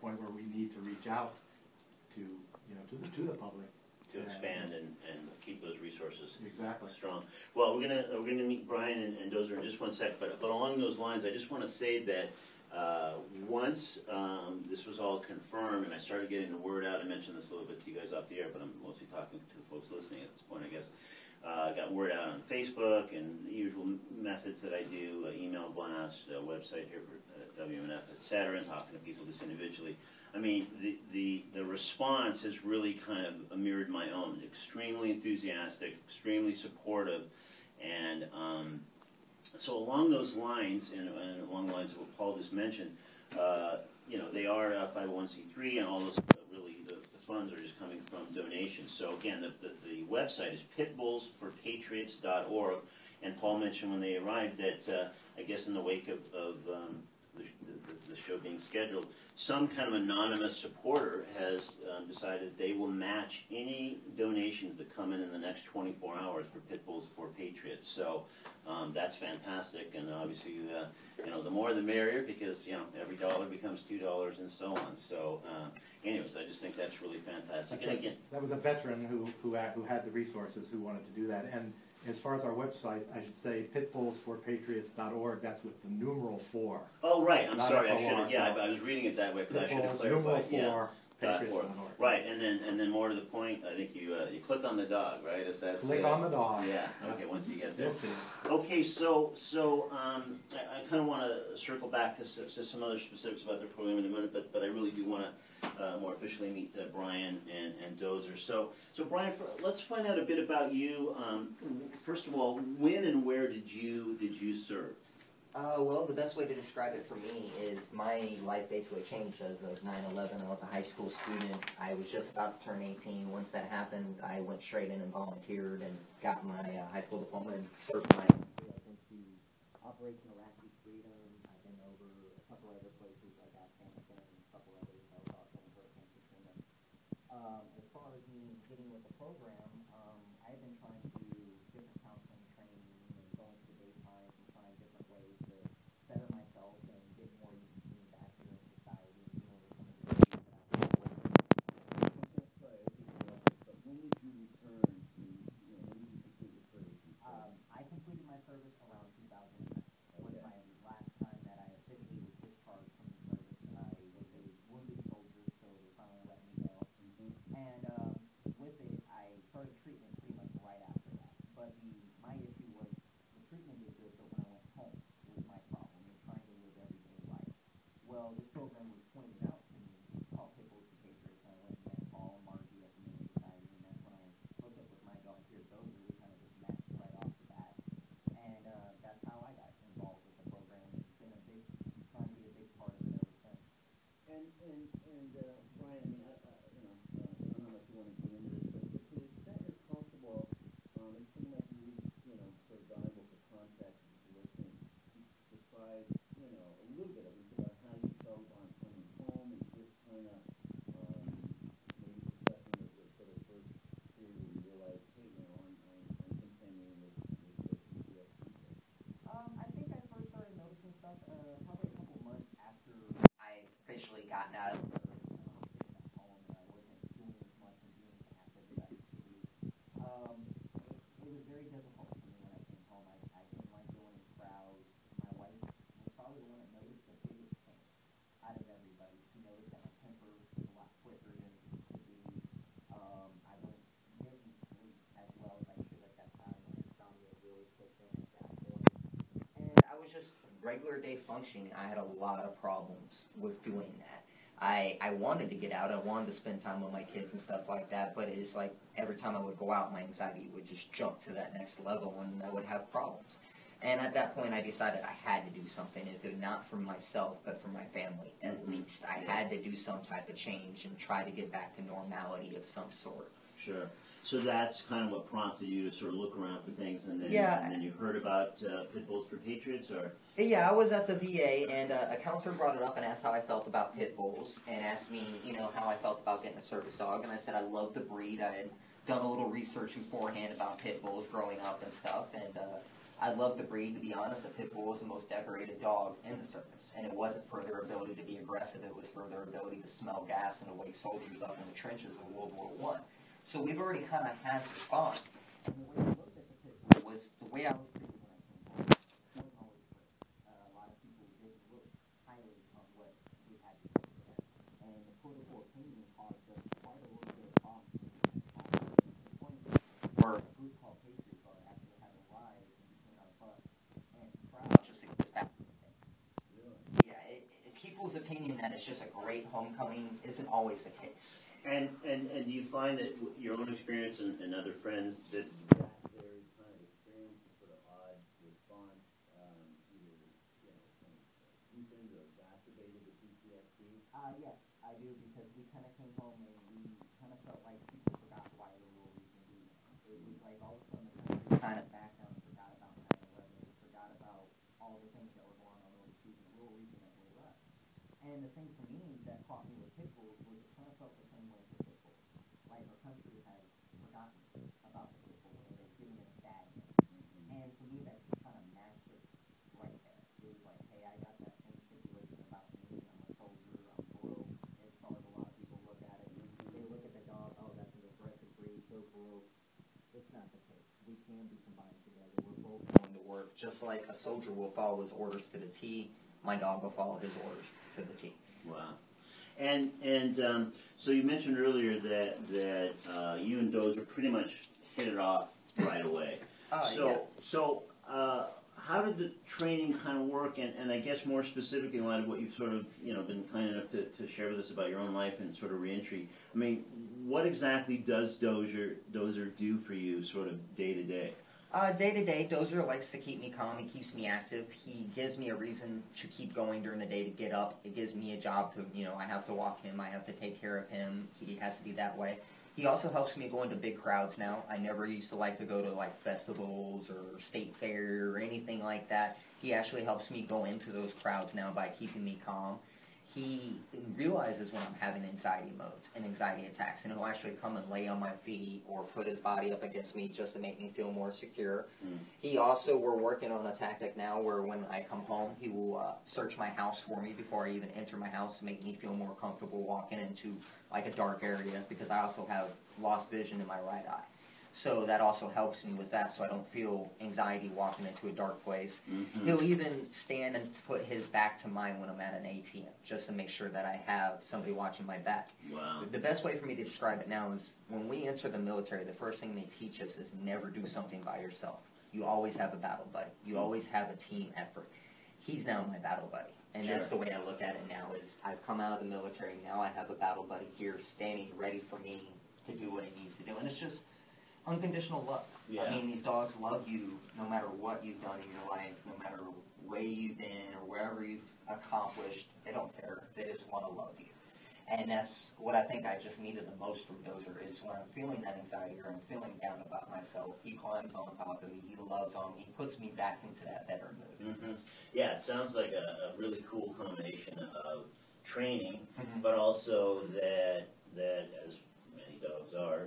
point where we need to reach out to, to the public. To expand and keep those resources strong. Well, we're gonna meet Brian and Dozer in just one sec, but along those lines, I just want to say that once this was all confirmed and I started getting the word out, I mentioned this a little bit to you guys off the air, but I'm mostly talking to the folks listening at this point, I guess. Got word out on Facebook and the usual methods that I do, email blast, website here for WMNF, etc., and talking to people just individually. I mean, the response has really kind of mirrored my own. Extremely enthusiastic, extremely supportive, and so along those lines, and along the lines of what Paul just mentioned, they are 501c3, and all those really the funds are just coming from donations. So again, the website is pitbullsforpatriots.org, and Paul mentioned when they arrived that I guess in the wake of the show being scheduled, some kind of anonymous supporter has decided they will match any donations that come in the next 24 hours for Pit Bulls for Patriots. So that's fantastic, and obviously the more the merrier, because every dollar becomes $2 and so on. So anyways, I just think that's really fantastic. And again, that was a veteran who had the resources, who wanted to do that. And as far as our website, I should say pitbullsforpatriots.org. That's with the numeral 4. Oh, right. I'm sorry. I should have. Yeah, I was reading it that way, but I should have clarified. Numeral 4. Right, and then more to the point, I think you click on the dog, right? Is that click on the dog? Yeah. Okay. Once you get there. You'll see. Okay, so I kind of want to circle back to some other specifics about the program in a minute, but I really do want to more officially meet Brian and Dozer. So Brian, let's find out a bit about you. First of all, when and where did you serve? Well, the best way to describe it for me is my life basically changed as of 9/11. I was a high school student. I was just about to turn 18. Once that happened, I went straight in and volunteered and got my high school diploma and served my life into Operation Iraqi Freedom. I've been over a couple other places like Afghanistan and a couple others. I was also in Hurricane Katrina. As far as me getting with the program, I've been trying to do different counseling training and going to the daytimes and trying different ways to better myself and get more used to being back here in society and dealing with some of the issues that I've dealt with. But when did you return to, when did you complete your service? I completed my service around 2009. It was my last time that I officially was discharged from the service. I was a wounded soldier, so they finally let me go. And with it, I started treatment pretty much right after that. But my issue was the treatment did good, but when I went home was my problem in trying to live everyday life. Well, this program was pointed out to me called Pit Bulls for Patriots, and I went and met Paul and Margie at the Humane Society, and that's when I hooked up with my dog here, Dozer. We kind of just matched right off the bat, and that's how I got involved with the program. It's been trying to be a big part of it ever since. And Brian, I mean, I don't know how much you want to get into this, but to the extent you're comfortable, it seemed like you sort of valuable for context and listening. Describe, a little bit of it about how you felt on coming home and just kind of maybe discussing the sort of first period where you realized, hey, I'm contending with the PTSD. I think I first started noticing stuff probably a couple months after I officially gotten out of the service. I was sitting at home and I wasn't doing as much and being as active as I used to be. It was very difficult for me when I came home. I didn't like going in crowds. My wife was probably the one that noticed the biggest change out of everybody. She noticed that my temper was a lot quicker than it used to be. I didn't sleep as well as I should at that time. My insomnia really kicked in at that point. And I was just regular day functioning. I had a lot of problems with doing that. I wanted to get out. I wanted to spend time with my kids and stuff like that, but it's like every time I would go out, my anxiety would just jump to that next level and I would have problems. And at that point, I decided I had to do something, if it not for myself, but for my family at least. I had to do some type of change and try to get back to normality of some sort. Sure. So that's kind of what prompted you to sort of look around for things, and then, and then you heard about Pit Bulls for Patriots, or? Yeah, I was at the VA, and a counselor brought it up and asked how I felt about pit bulls, and asked me, how I felt about getting a service dog, and I said I loved the breed. I had done a little research beforehand about pit bulls growing up and stuff, and I love the breed, to be honest. A Pit Bull is the most decorated dog in the service, and it wasn't for their ability to be aggressive, it was for their ability to smell gas and to wake soldiers up in the trenches of World War I. So we've already kind of had this bond. And the way I looked at the Pit Bull was the way I was treated when I came home. It wasn't always great. A lot of people didn't look highly on what we had to do for them. And the political opinion caused us quite a little bit of problems. The point where a group called Patriots are actually having riots between our bus and crowd just to get this back. Really? Yeah, people's opinion that it's just a great homecoming isn't always the case. And do you find that your own experience and other friends that their kind of experience is sort of odd response, either kind of deepened or exacerbated the PTSD? Yes, I do, because we kind of came home and we kind of felt like people forgot why they were reason to be there. It was like all of a sudden the country kind of backed down and forgot about 9/11, forgot about all the things that were going on overseas, and the real reason that we left. And the thing for me that caught me with Pit Bulls was it kind of felt the same way for Pit Bulls. Like our country has forgotten about the Pit Bull and they're giving it a bad name. And for me, that just kind of matched it right there. It was like, hey, I got that same situation about me. I'm a soldier. I'm broke. As far as a lot of people look at it, they look at the dog. Oh, that's an aggressive breed. So broke. It's not the case. We can be combined together. We're both going to work. Just like a soldier will follow his orders to the T, my dog will follow his orders to the T. Wow. And so you mentioned earlier that you and Dozer pretty much hit it off right away. So how did the training kind of work? And I guess more specifically in light of what you've sort of been kind enough to share with us about your own life and sort of reentry. I mean, what exactly does Dozer do for you, sort of day to day? Day to day, Dozer likes to keep me calm. He keeps me active. He gives me a reason to keep going during the day, to get up. It gives me a job to, I have to walk him. I have to take care of him. He has to be that way. He also helps me go into big crowds now. I never used to like to go to like festivals or state fair or anything like that. He actually helps me go into those crowds now by keeping me calm. He realizes when I'm having anxiety modes and anxiety attacks, and he'll actually come and lay on my feet or put his body up against me just to make me feel more secure. He also, we're working on a tactic now where when I come home, he will search my house for me before I even enter my house to make me feel more comfortable walking into like a dark area, because I also have lost vision in my right eye. So that also helps me with that, so I don't feel anxiety walking into a dark place. He'll even stand and put his back to mine when I'm at an ATM, just to make sure that I have somebody watching my back. Wow. The best way for me to describe it now is when we enter the military, the first thing they teach us is never do something by yourself. You always have a battle buddy. You always have a team effort. He's now my battle buddy. And that's the way I look at it now is I've come out of the military, now I have a battle buddy here standing ready for me to do what he needs to do. And it's just unconditional love. Yeah. I mean, these dogs love you no matter what you've done in your life, no matter where you've been or wherever you've accomplished. They don't care. They just want to love you. And that's what I think I just needed the most from Dozer is when I'm feeling that anxiety or I'm feeling down about myself, he climbs on top of me, he loves on me, he puts me back into that better mood. Yeah, it sounds like a really cool combination of training, but also that as many dogs are,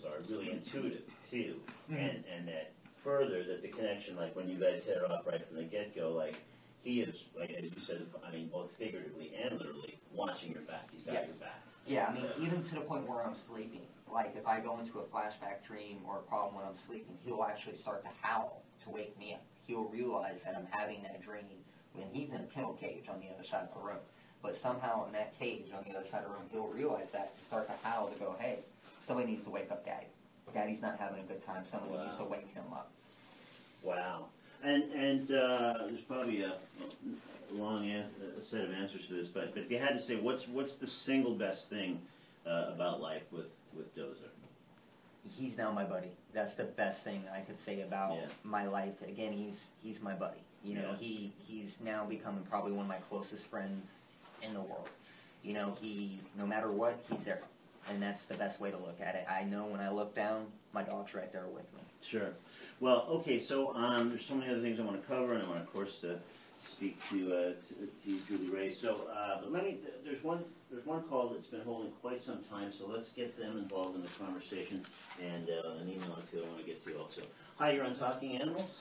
are really intuitive too, and that further that the connection, like when you guys hit it off right from the get-go, like he is, like as you said, I mean both figuratively and literally watching your back. He's got your back. Yeah, I mean even to the point where I'm sleeping, like if I go into a flashback dream or a problem when I'm sleeping, he'll actually start to howl to wake me up. He'll realize that I'm having that dream when he's in a kennel cage on the other side of the room. But somehow in that cage on the other side of the room, he'll realize that to start to howl to go, hey, somebody needs to wake up Daddy. Daddy's not having a good time. Somebody needs to wake him up. Wow. And there's probably a long set of answers to this, but if you had to say, what's the single best thing about life with Dozer? He's now my buddy. That's the best thing I could say about my life. Again, he's my buddy. You know, he's now becoming probably one of my closest friends in the world. You know, no matter what, he's there. And that's the best way to look at it. I know when I look down, my dog's right there with me. Sure. Well, okay, so there's so many other things I want to cover, and I want, of course, to speak to you, Julie Ray. So, but there's one call that's been holding quite some time, so let's get them involved in the conversation, and an email or two I want to get to also. Hi, you're on Talking Animals.